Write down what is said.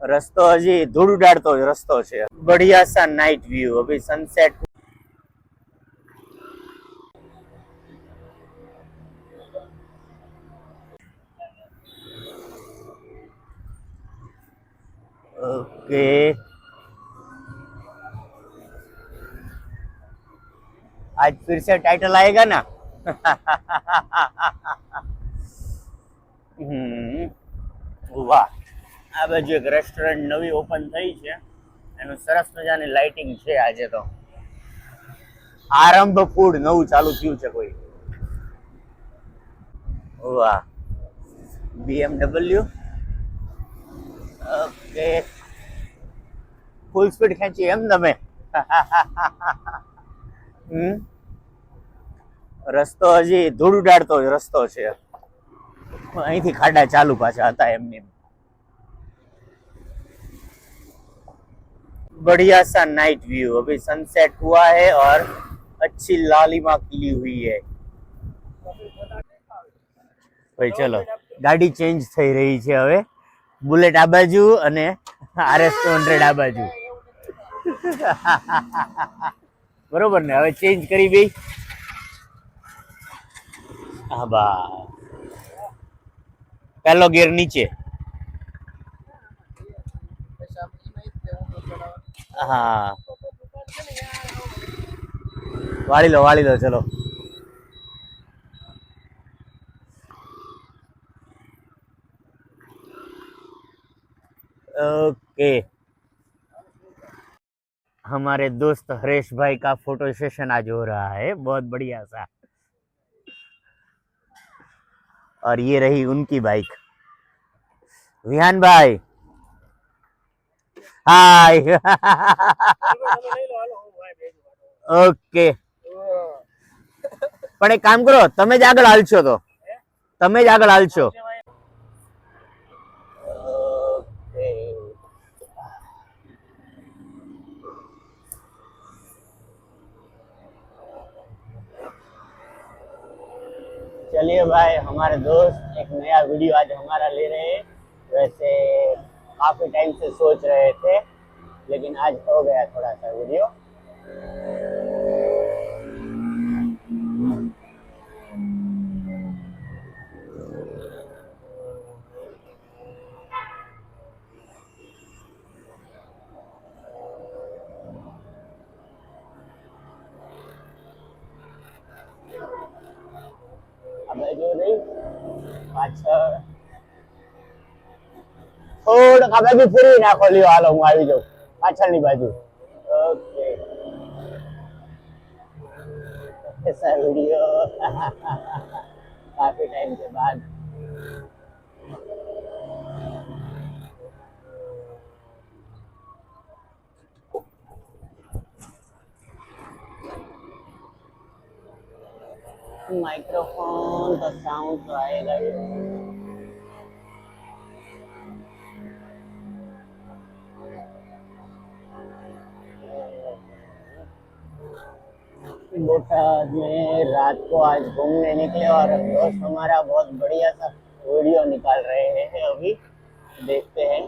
રસ્તો હજી ધૂળ ઉડાડતો જ રસ્તો છે. बढ़िया सा नाइट व्यू, अभी सनसेट. ओके, आज फिर से टाइटल आएगा ना. વાહ, આ બાજુ એક રેસ્ટોરન્ટ નવી ઓપન થઈ છે, એનું સરસ મજાની લાઇટિંગ છે. આજે તો આરંભ ફૂડ નવું ચાલુ થયું છે કોઈ. વાહ, BMW. ઓકે, ફૂલ સ્પીડ ખેંચી એમ તમે. રસ્તો હજી ધૂળ ઉડાડતો જ રસ્તો છે, અહીંથી ખાડા ચાલુ પાછા હતા એમની. बढ़िया सा नाइट व्यू, अभी सनसेट हुआ है और अच्छी लालिमा खिली हुई है. ભાઈ ચલો, ગાડી ચેન્જ થઈ રહી છે હવે. બુલેટ આ બાજુ અને RS 200 આ બાજુ. બરોબર ને, હવે ચેન્જ કરી ભાઈ. હા બા, પહેલો ગિયર નીચે. હા, વાળી લો ચલો. ओके, हमारे दोस्त हरेश भाई का फोटो सेशन आज हो रहा है, बहुत बढ़िया सा. और ये रही उनकी बाइक. विहान भाई हाय. ओके, પણ એક કામ કરો, તમે જ આગળ હાલશો તો તમે જ આગળ હાલશો. चलिए भाई, हमारे दोस्त एक नया वीडियो आज हमारा ले रहे हैं. वैसे काफी टाइम से सोच रहे थे, लेकिन आज हो गया थोड़ा सा वीडियो. બાજુ નહીં, પાછળ થોડુંક આ બાજુ ફેરવી નાખો. લ્યો હાલો, હું આવી જાઉં પાછળની બાજુ. ઓકે, ऐसा वीडियो काफी टाइम के बाद. माइक्रोफोन का साउंड तो आएगा ही. बोटाद में रात को आज घूमने निकले और दोस्त हमारा बहुत बढ़िया सा वीडियो निकाल रहे हैं. अभी देखते हैं.